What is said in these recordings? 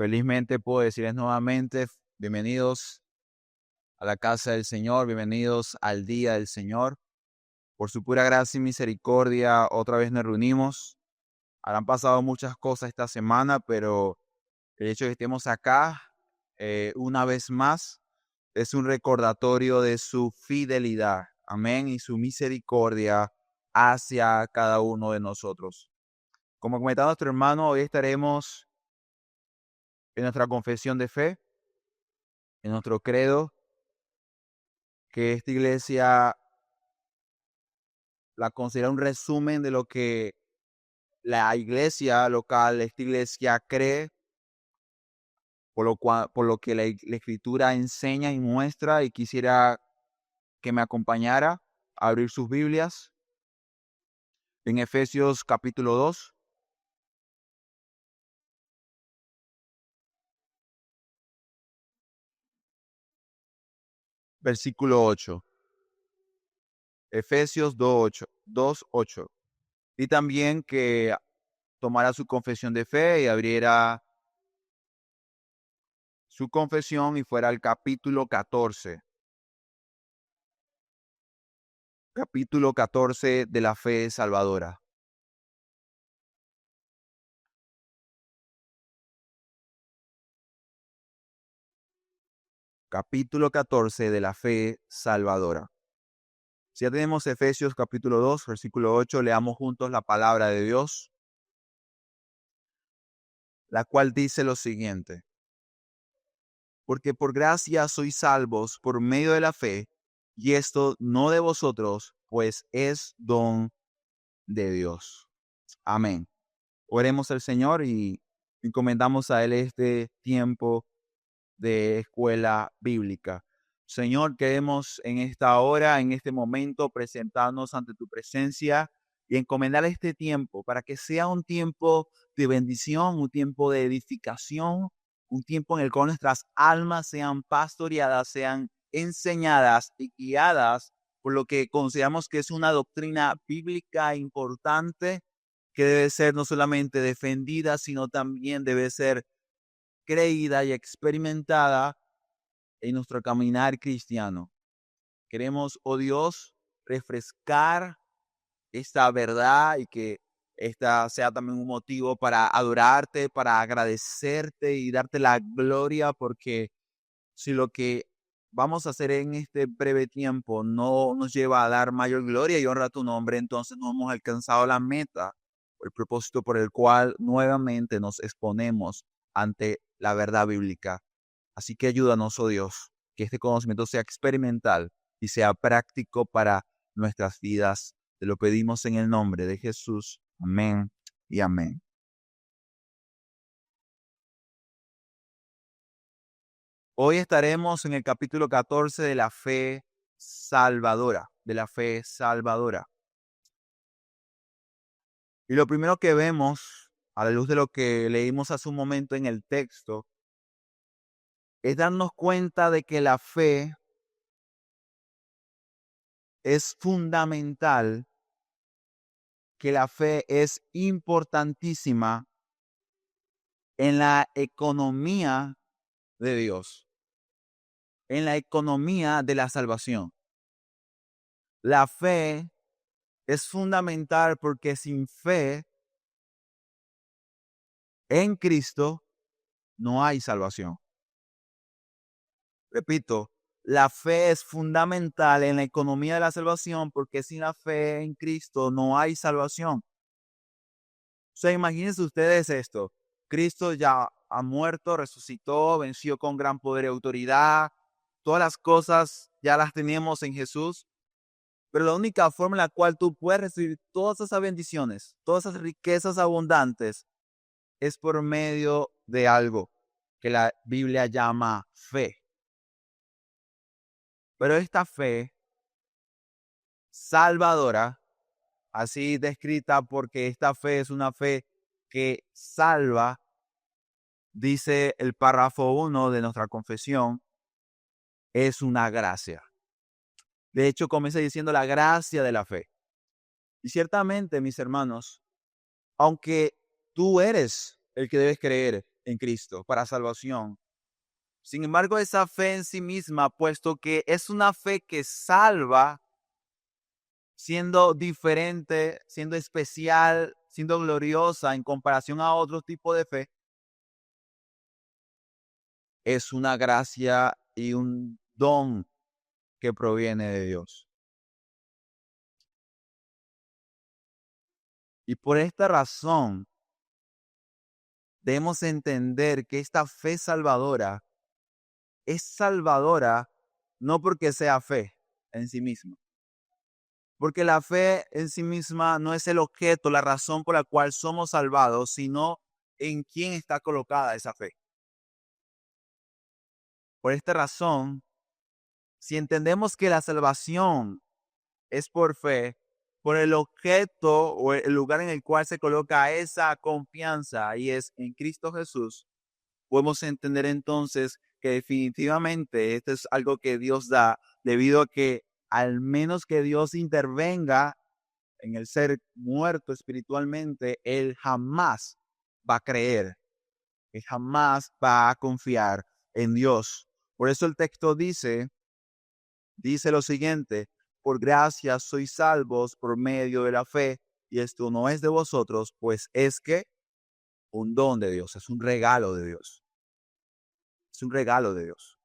Felizmente puedo decirles nuevamente, bienvenidos a la casa del Señor, bienvenidos al día del Señor. Por su pura gracia y misericordia, otra vez nos reunimos. Habrán pasado muchas cosas esta semana, pero el hecho de que estemos acá una vez más es un recordatorio de su fidelidad, amén, y su misericordia hacia cada uno de nosotros. Como comentaba nuestro hermano, hoy estaremos en nuestra confesión de fe, en nuestro credo, que esta iglesia la considera un resumen de lo que la iglesia local, esta iglesia cree, por lo que la escritura enseña y muestra, y quisiera que me acompañara a abrir sus Biblias en Efesios capítulo 2, versículo 8. Efesios 2:8. Y también que tomara su confesión de fe y abriera su confesión y fuera al capítulo 14. Capítulo 14 de la fe salvadora. Capítulo 14 de la fe salvadora. Si ya tenemos Efesios capítulo 2, versículo 8, leamos juntos la palabra de Dios, la cual dice lo siguiente: porque por gracia sois salvos por medio de la fe, y esto no de vosotros, pues es don de Dios. Amén. Oremos al Señor y encomendamos a Él este tiempo de escuela bíblica. Señor, queremos en esta hora, en este momento, presentarnos ante tu presencia y encomendar este tiempo para que sea un tiempo de bendición, un tiempo de edificación, un tiempo en el cual nuestras almas sean pastoreadas, sean enseñadas y guiadas por lo que consideramos que es una doctrina bíblica importante que debe ser no solamente defendida, sino también debe ser creída y experimentada en nuestro caminar cristiano. Queremos, oh Dios, refrescar esta verdad y que esta sea también un motivo para adorarte, para agradecerte y darte la gloria, porque si lo que vamos a hacer en este breve tiempo no nos lleva a dar mayor gloria y honra a tu nombre, entonces no hemos alcanzado la meta, el propósito por el cual nuevamente nos exponemos ante la verdad bíblica. Así que ayúdanos, oh Dios, que este conocimiento sea experimental y sea práctico para nuestras vidas. Te lo pedimos en el nombre de Jesús. Amén y amén. Hoy estaremos en el capítulo 14 de la fe salvadora, de la fe salvadora. Y lo primero que vemos, a la luz de lo que leímos hace un momento en el texto, es darnos cuenta de que la fe es fundamental, que la fe es importantísima en la economía de Dios, en la economía de la salvación. La fe es fundamental porque sin fe en Cristo no hay salvación. Repito, la fe es fundamental en la economía de la salvación porque sin la fe en Cristo no hay salvación. O sea, imagínense ustedes esto. Cristo ya ha muerto, resucitó, venció con gran poder y autoridad. Todas las cosas ya las tenemos en Jesús. Pero la única forma en la cual tú puedes recibir todas esas bendiciones, todas esas riquezas abundantes, es por medio de algo que la Biblia llama fe. Pero esta fe salvadora, así descrita porque esta fe es una fe que salva, dice el párrafo 1 de nuestra confesión, es una gracia. De hecho, comienza diciendo la gracia de la fe. Y ciertamente, mis hermanos, aunque tú eres el que debes creer, en Cristo para salvación. Sin embargo, esa fe en sí misma, puesto que es una fe que salva, siendo diferente, siendo especial, siendo gloriosa en comparación a otro tipo de fe, es una gracia y un don que proviene de Dios. Y por esta razón, debemos entender que esta fe salvadora es salvadora no porque sea fe en sí misma, porque la fe en sí misma no es el objeto, la razón por la cual somos salvados, sino en quién está colocada esa fe. Por esta razón, si entendemos que la salvación es por fe, por el objeto o el lugar en el cual se coloca esa confianza y es en Cristo Jesús, podemos entender entonces que definitivamente esto es algo que Dios da debido a que al menos que Dios intervenga en el ser muerto espiritualmente, Él jamás va a creer, Él jamás va a confiar en Dios. Por eso el texto dice lo siguiente: por gracia sois salvos por medio de la fe, y esto no es de vosotros, pues es que un don de Dios, es un regalo de Dios. Es un regalo de Dios.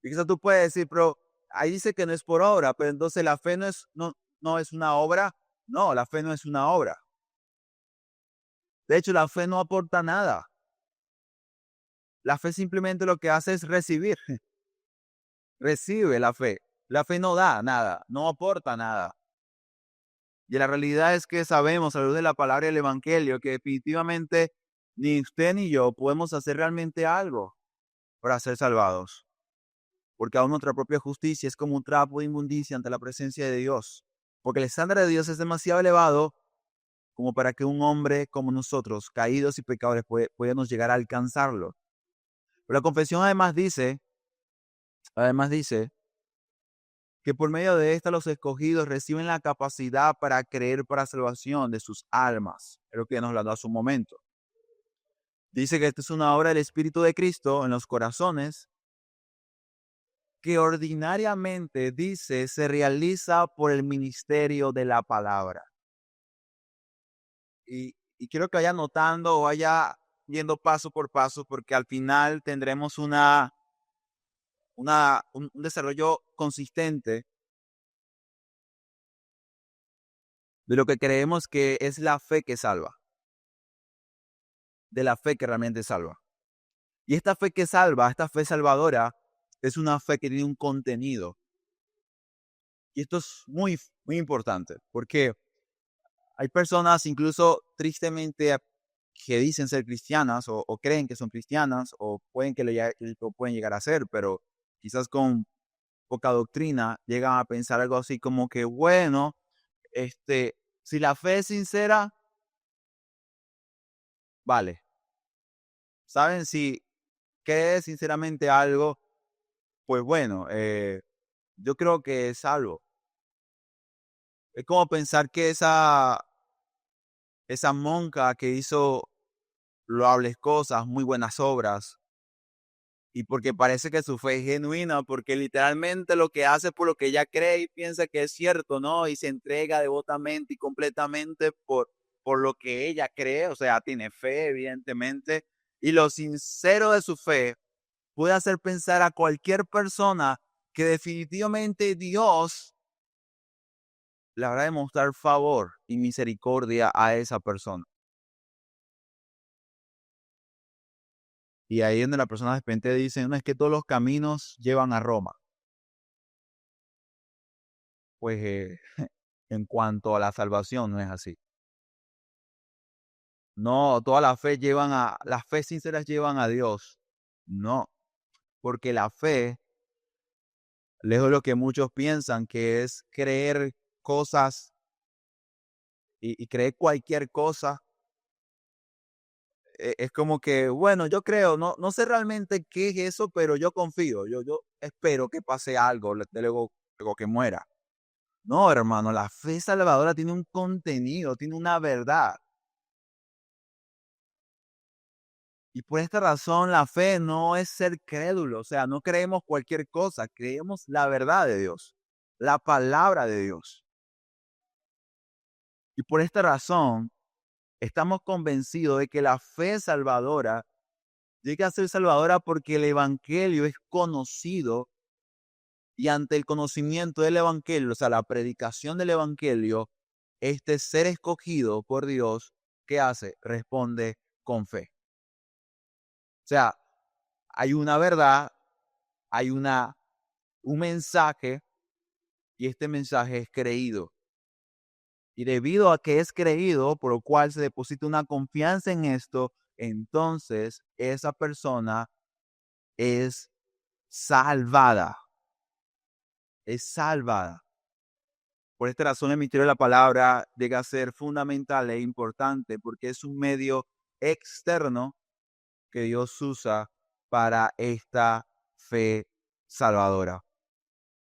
Y quizás tú puedes decir, pero ahí dice que no es por obra, pero entonces la fe no es una obra. No, la fe no es una obra. De hecho, la fe no aporta nada. La fe simplemente lo que hace es recibir. Recibe la fe. La fe no da nada, no aporta nada. Y la realidad es que sabemos a la luz de la palabra del Evangelio que definitivamente ni usted ni yo podemos hacer realmente algo para ser salvados. Porque aún nuestra propia justicia es como un trapo de inmundicia ante la presencia de Dios. Porque el estándar de Dios es demasiado elevado como para que un hombre como nosotros, caídos y pecadores, podamos llegar a alcanzarlo. Pero la confesión además dice que por medio de esta los escogidos reciben la capacidad para creer para salvación de sus almas. Es lo que nos lo da hace un momento. Dice que esta es una obra del Espíritu de Cristo en los corazones que ordinariamente, dice, se realiza por el ministerio de la palabra. Y quiero que vaya notando o vaya yendo paso por paso, porque al final tendremos un desarrollo consistente de lo que creemos que es la fe que salva, de la fe que realmente salva. Y esta fe que salva, esta fe salvadora, es una fe que tiene un contenido. Y esto es muy, muy importante, porque hay personas incluso tristemente que dicen ser cristianas o creen que son cristianas o pueden que lo pueden llegar a ser, pero quizás con poca doctrina llegan a pensar algo así como que, bueno, si la fe es sincera, vale. ¿Saben? Si crees sinceramente algo, pues bueno, yo creo que es salvo. Es como pensar que esa monja que hizo loables cosas, muy buenas obras, y porque parece que su fe es genuina, porque literalmente lo que hace es por lo que ella cree y piensa que es cierto, ¿no? Y se entrega devotamente y completamente por lo que ella cree, o sea, tiene fe, evidentemente, y lo sincero de su fe puede hacer pensar a cualquier persona que definitivamente Dios le habrá de mostrar favor y misericordia a esa persona. Y ahí es donde la persona de repente dice, no es que todos los caminos llevan a Roma. Pues en cuanto a la salvación no es así. No, todas las fe sinceras llevan a Dios. No, porque la fe, lejos de lo que muchos piensan, que es creer cosas y creer cualquier cosa, es como que, bueno, yo creo, no sé realmente qué es eso, pero yo confío, yo espero que pase algo luego que muera. No, hermano, la fe salvadora tiene un contenido, tiene una verdad. Y por esta razón la fe no es ser crédulo, o sea, no creemos cualquier cosa, creemos la verdad de Dios, la palabra de Dios. Y por esta razón estamos convencidos de que la fe salvadora llega a ser salvadora porque el evangelio es conocido y ante el conocimiento del evangelio, o sea, la predicación del evangelio, este ser escogido por Dios, ¿qué hace? Responde con fe. O sea, hay una verdad, hay un mensaje y este mensaje es creído. Y debido a que es creído, por lo cual se deposita una confianza en esto, entonces esa persona es salvada. Es salvada. Por esta razón, el misterio de la palabra llega a ser fundamental e importante porque es un medio externo que Dios usa para esta fe salvadora.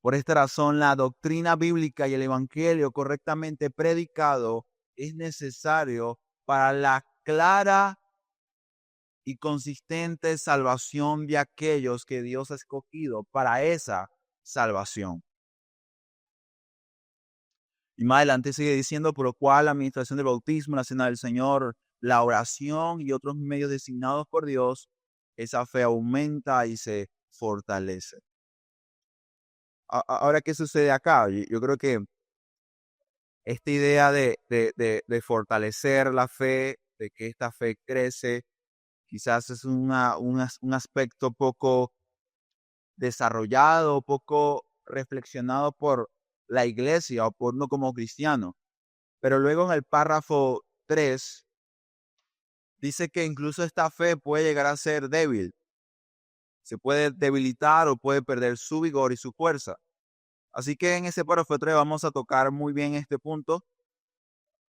Por esta razón, la doctrina bíblica y el evangelio correctamente predicado es necesario para la clara y consistente salvación de aquellos que Dios ha escogido para esa salvación. Y más adelante sigue diciendo, por lo cual la administración del bautismo, la cena del Señor, la oración y otros medios designados por Dios, esa fe aumenta y se fortalece. Ahora, ¿qué sucede acá? Yo creo que esta idea de fortalecer la fe, de que esta fe crece, quizás es un aspecto poco desarrollado, poco reflexionado por la iglesia o por uno como cristiano. Pero luego en el párrafo 3 dice que incluso esta fe puede llegar a ser débil. Se puede debilitar o puede perder su vigor y su fuerza. Así que en ese párrafo 3 vamos a tocar muy bien este punto.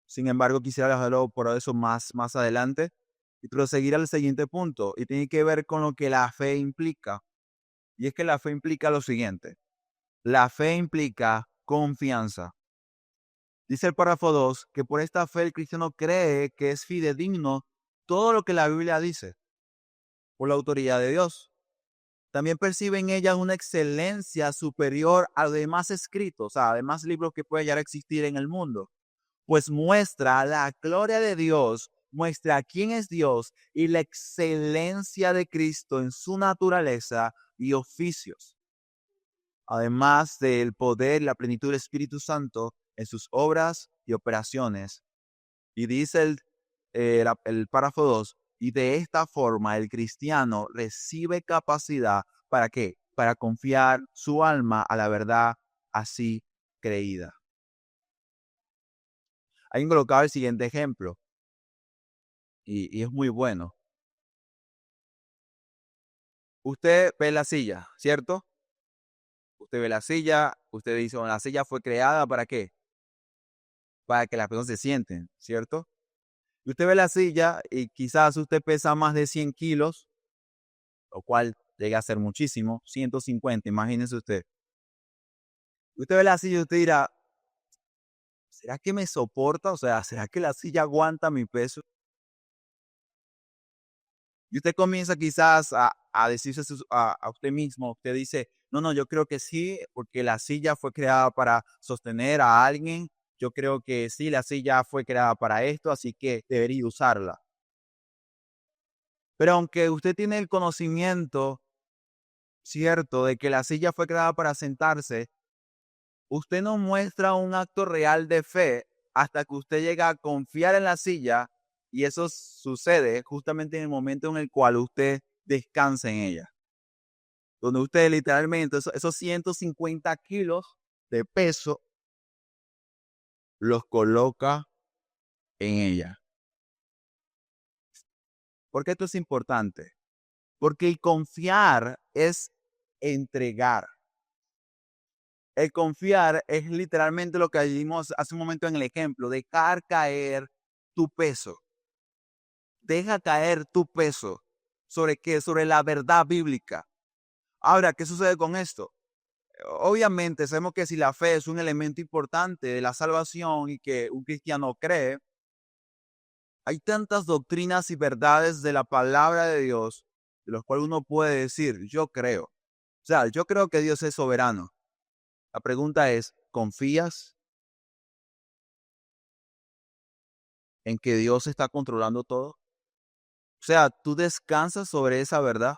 Sin embargo, quisiera dejarlo por eso más adelante y proseguir al siguiente punto. Y tiene que ver con lo que la fe implica. Y es que la fe implica lo siguiente. La fe implica confianza. Dice el párrafo 2 que por esta fe el cristiano cree que es fidedigno todo lo que la Biblia dice por la autoridad de Dios. También percibe en ella una excelencia superior a los demás escritos, o sea, además libros que pueden llegar a existir en el mundo, pues muestra la gloria de Dios, muestra quién es Dios y la excelencia de Cristo en su naturaleza y oficios, además del poder y la plenitud del Espíritu Santo en sus obras y operaciones. Y dice el párrafo 2, y de esta forma el cristiano recibe capacidad ¿para qué? Para confiar su alma a la verdad así creída. Hay colocado el siguiente ejemplo y es muy bueno. Usted ve la silla, ¿cierto? Usted ve la silla, usted dice, bueno, la silla fue creada ¿para qué? Para que las personas se sienten, ¿cierto? Y usted ve la silla y quizás usted pesa más de 100 kilos, lo cual llega a ser muchísimo, 150, imagínese usted. Usted ve la silla y usted dirá, ¿será que me soporta? O sea, ¿será que la silla aguanta mi peso? Y usted comienza quizás a decirse a usted mismo, usted dice, no, yo creo que sí, porque la silla fue creada para sostener a alguien. Yo creo que sí, la silla fue creada para esto, así que debería usarla. Pero aunque usted tiene el conocimiento cierto de que la silla fue creada para sentarse, usted no muestra un acto real de fe hasta que usted llega a confiar en la silla y eso sucede justamente en el momento en el cual usted descansa en ella. Donde usted literalmente esos 150 kilos de peso los coloca en ella. ¿Por qué esto es importante? Porque el confiar es entregar. El confiar es literalmente lo que vimos hace un momento en el ejemplo, dejar caer tu peso. Deja caer tu peso. ¿Sobre qué? Sobre la verdad bíblica. Ahora, ¿qué sucede con esto? Obviamente sabemos que si la fe es un elemento importante de la salvación y que un cristiano cree, Hay tantas doctrinas y verdades de la palabra de Dios, de los cuales uno puede decir, yo creo. O sea, yo creo que Dios es soberano. La pregunta es, ¿confías en que Dios está controlando todo? O sea, ¿tú descansas sobre esa verdad?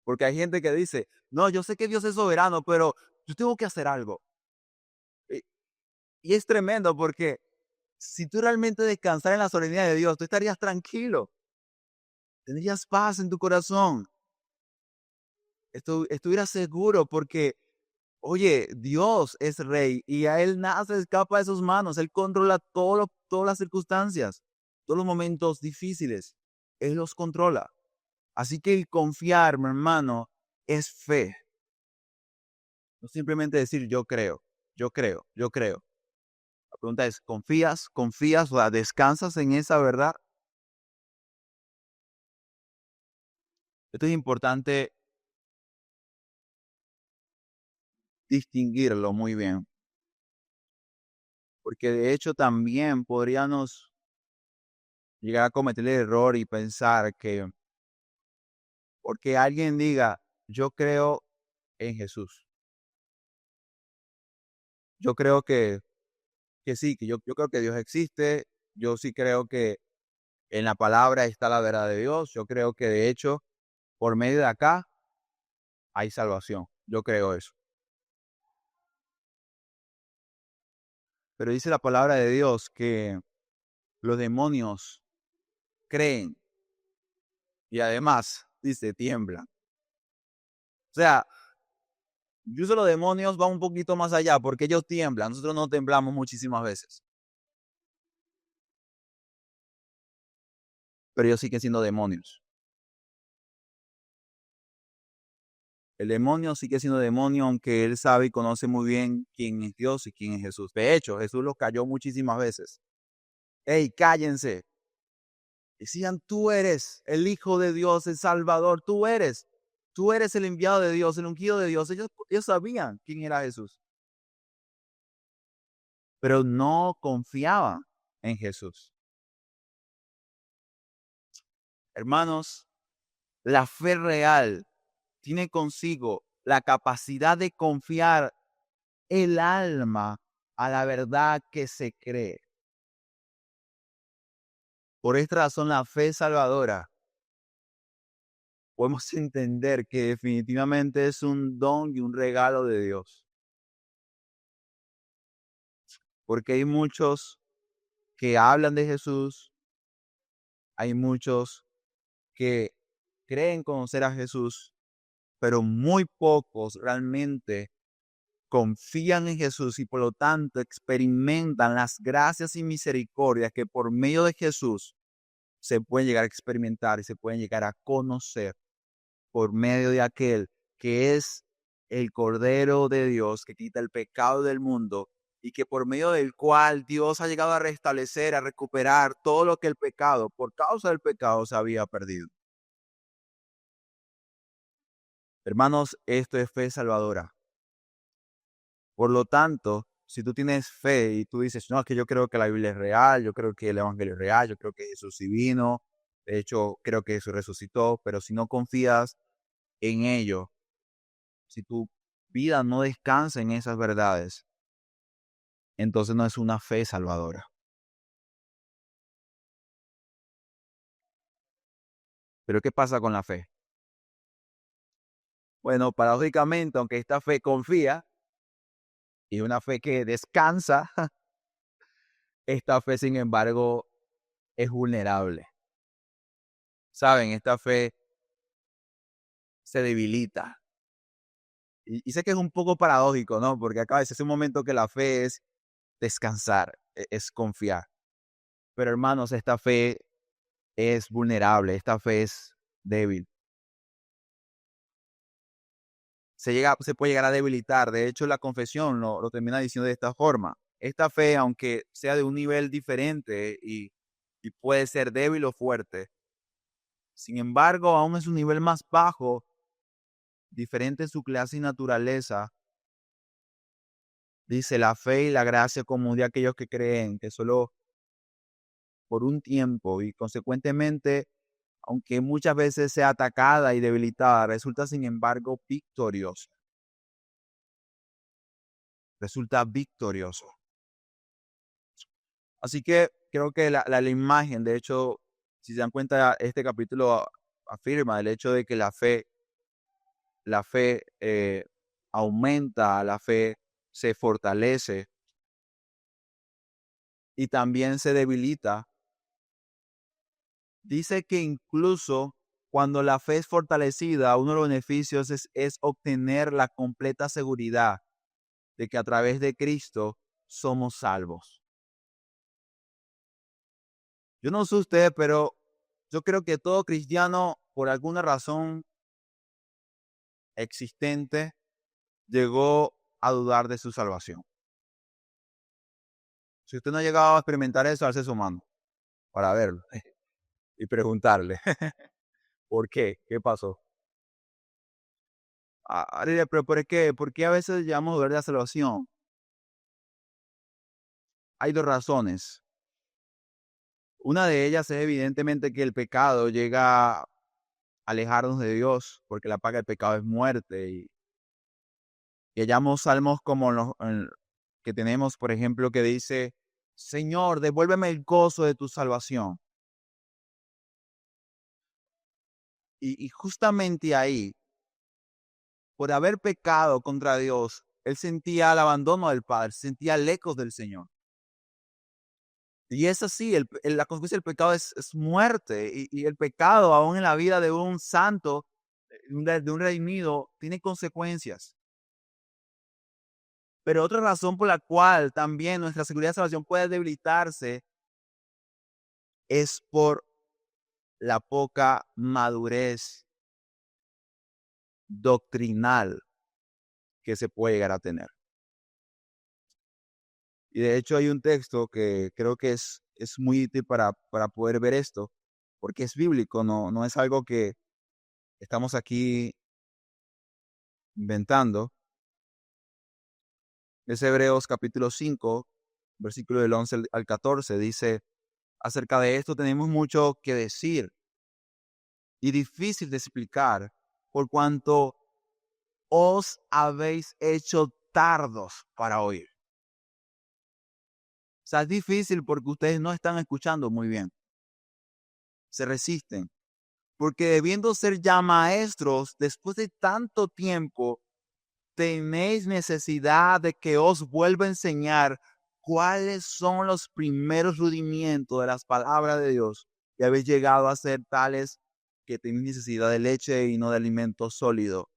Porque hay gente que dice, no, yo sé que Dios es soberano, pero yo tengo que hacer algo. Y, y es tremendo porque si tú realmente descansar en la soberanía de Dios, tú estarías tranquilo, tendrías paz en tu corazón, estuvieras seguro porque, oye, Dios es rey y a Él nada se escapa de sus manos, Él controla todas las circunstancias, todos los momentos difíciles, Él los controla. Así que el confiar, mi hermano, es fe. No simplemente decir yo creo, yo creo, yo creo. La pregunta es, ¿confías? ¿Confías? O sea, ¿descansas en esa verdad? Esto es importante distinguirlo muy bien, porque de hecho también podríamos llegar a cometer el error y pensar que porque alguien diga, yo creo en Jesús, yo creo que sí, que yo creo que Dios existe, yo sí creo que en la palabra está la verdad de Dios, yo creo que de hecho por medio de acá hay salvación, yo creo eso. Pero dice la palabra de Dios que los demonios creen y además, dice, tiemblan. O sea, incluso los demonios van un poquito más allá porque ellos tiemblan, nosotros no temblamos muchísimas veces, pero ellos siguen siendo demonios. El demonio sigue siendo demonio aunque él sabe y conoce muy bien quién es Dios y quién es Jesús. De hecho, Jesús los cayó muchísimas veces. ¡Ey, cállense! Decían, tú eres el Hijo de Dios, el Salvador, tú eres el enviado de Dios, el ungido de Dios. Ellos sabían quién era Jesús, pero no confiaban en Jesús. Hermanos, la fe real tiene consigo la capacidad de confiar el alma a la verdad que se cree. Por esta razón, la fe salvadora, podemos entender que definitivamente es un don y un regalo de Dios. Porque hay muchos que hablan de Jesús, hay muchos que creen conocer a Jesús, pero muy pocos realmente confían en Jesús y por lo tanto experimentan las gracias y misericordias que por medio de Jesús se pueden llegar a experimentar y se pueden llegar a conocer por medio de aquel que es el Cordero de Dios que quita el pecado del mundo y que por medio del cual Dios ha llegado a restablecer, a recuperar todo lo que el pecado, por causa del pecado, se había perdido. Hermanos, esto es fe salvadora. Por lo tanto, si tú tienes fe y tú dices, no, es que yo creo que la Biblia es real, yo creo que el Evangelio es real, yo creo que Jesús sí vino, de hecho, creo que Jesús resucitó, pero si no confías en ello, si tu vida no descansa en esas verdades, entonces no es una fe salvadora. Pero ¿qué pasa con la fe? Bueno, paradójicamente, aunque esta fe confía y una fe que descansa, esta fe, sin embargo, es vulnerable. Saben, esta fe se debilita. Y sé que es un poco paradójico, ¿no? Porque acá a veces es un momento que la fe es descansar, es confiar. Pero hermanos, esta fe es vulnerable, esta fe es débil. Se puede llegar a debilitar. De hecho, la confesión lo termina diciendo de esta forma. Esta fe, aunque sea de un nivel diferente y puede ser débil o fuerte, sin embargo, aún es un nivel más bajo, diferente en su clase y naturaleza, dice la fe y la gracia común de aquellos que creen, que solo por un tiempo y consecuentemente, aunque muchas veces sea atacada y debilitada, resulta sin embargo victoriosa. Resulta victoriosa. Así que creo que la imagen, de hecho, si se dan cuenta, este capítulo afirma el hecho de que la fe aumenta, la fe se fortalece y también se debilita. Dice que incluso cuando la fe es fortalecida, uno de los beneficios es obtener la completa seguridad de que a través de Cristo somos salvos. Yo no sé usted, pero yo creo que todo cristiano, por alguna razón existente, llegó a dudar de su salvación. Si usted no ha llegado a experimentar eso, alce su mano para verlo y preguntarle, ¿por qué? ¿Qué pasó? Pero ¿por qué? ¿Por qué a veces llegamos a dudar de la salvación? Hay dos razones. Una de ellas es evidentemente que el pecado llega a alejarnos de Dios, porque la paga del pecado es muerte. Y hallamos salmos como que tenemos, por ejemplo, que dice, Señor, devuélveme el gozo de tu salvación. Y justamente ahí, por haber pecado contra Dios, él sentía el abandono del Padre, sentía lejos del Señor. Y es así, la consecuencia del pecado es muerte. Y el pecado, aún en la vida de un santo, de un redimido, tiene consecuencias. Pero otra razón por la cual también nuestra seguridad de salvación puede debilitarse es por la poca madurez doctrinal que se puede llegar a tener. Y de hecho hay un texto que creo que es muy útil para poder ver esto, porque es bíblico, no es algo que estamos aquí inventando. Es Hebreos capítulo 5, versículo del 11 al 14, dice, acerca de esto tenemos mucho que decir y difícil de explicar, por cuanto os habéis hecho tardos para oír. O sea, es difícil porque ustedes no están escuchando muy bien. Se resisten. Porque debiendo ser ya maestros, después de tanto tiempo, tenéis necesidad de que os vuelva a enseñar cuáles son los primeros rudimientos de las palabras de Dios. Y habéis llegado a ser tales que tenéis necesidad de leche y no de alimento sólido.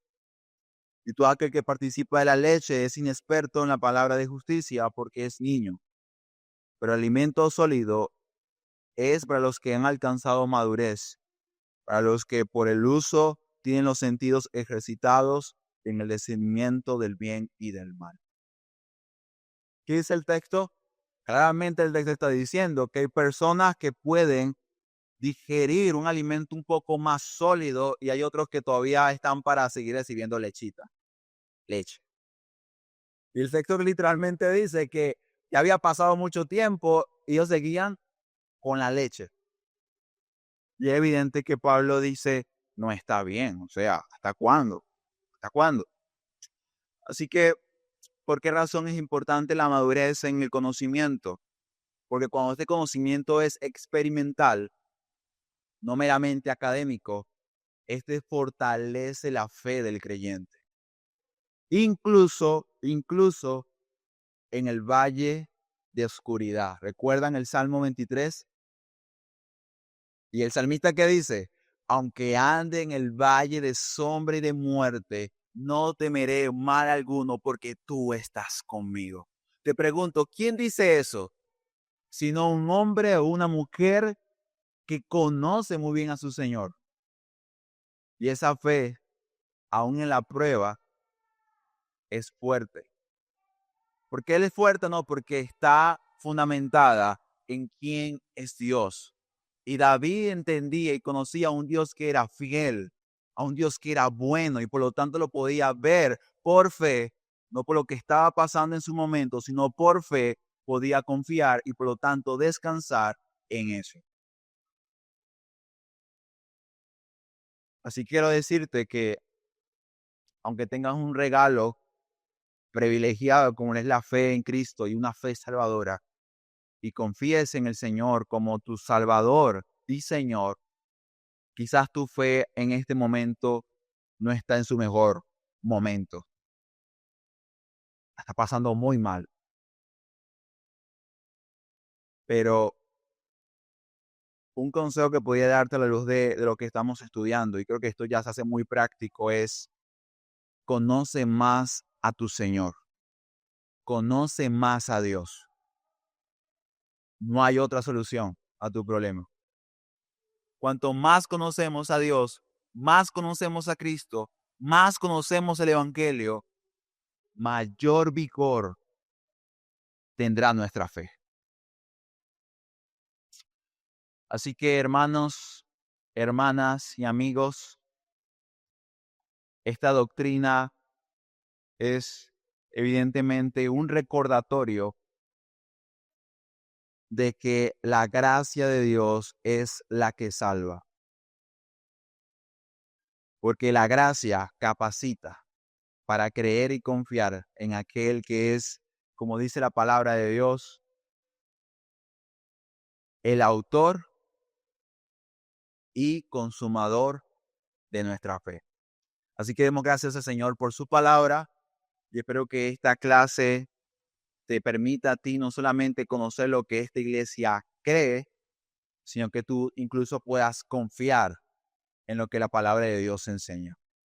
Y todo aquel que participa de la leche es inexperto en la palabra de justicia porque es niño. Pero el alimento sólido es para los que han alcanzado madurez, para los que por el uso tienen los sentidos ejercitados en el discernimiento del bien y del mal. ¿Qué dice el texto? Claramente el texto está diciendo que hay personas que pueden digerir un alimento un poco más sólido y hay otros que todavía están para seguir recibiendo leche. Y el texto literalmente dice que ya había pasado mucho tiempo y ellos seguían con la leche. Y es evidente que Pablo dice, no está bien, o sea, ¿hasta cuándo? ¿Hasta cuándo? Así que, ¿por qué razón es importante la madurez en el conocimiento? Porque cuando este conocimiento es experimental, no meramente académico, este fortalece la fe del creyente. Incluso en el valle de oscuridad. ¿Recuerdan el Salmo 23? Y el salmista que dice, aunque ande en el valle de sombra y de muerte, no temeré mal alguno porque tú estás conmigo. Te pregunto, ¿quién dice eso? Sino un hombre o una mujer que conoce muy bien a su Señor. Y esa fe, aún en la prueba, es fuerte. ¿Por qué él es fuerte? No, porque está fundamentada en quién es Dios. Y David entendía y conocía a un Dios que era fiel, a un Dios que era bueno y por lo tanto lo podía ver por fe, no por lo que estaba pasando en su momento, sino por fe podía confiar y por lo tanto descansar en eso. Así quiero decirte que aunque tengas un regalo privilegiado como es la fe en Cristo y una fe salvadora, y confíes en el Señor como tu Salvador y Señor, quizás tu fe en este momento no está en su mejor momento. Está pasando muy mal. Pero un consejo que podría darte a la luz de lo que estamos estudiando, y creo que esto ya se hace muy práctico, es conoce más a tu Señor. Conoce más a Dios. No hay otra solución a tu problema. Cuanto más conocemos a Dios, más conocemos a Cristo, más conocemos el Evangelio, mayor vigor tendrá nuestra fe. Así que hermanos, hermanas y amigos, esta doctrina es evidentemente un recordatorio de que la gracia de Dios es la que salva. Porque la gracia capacita para creer y confiar en aquel que es, como dice la palabra de Dios, el autor y consumador de nuestra fe. Así que demos gracias al Señor por su palabra y espero que esta clase te permita a ti no solamente conocer lo que esta iglesia cree, sino que tú incluso puedas confiar en lo que la palabra de Dios enseña.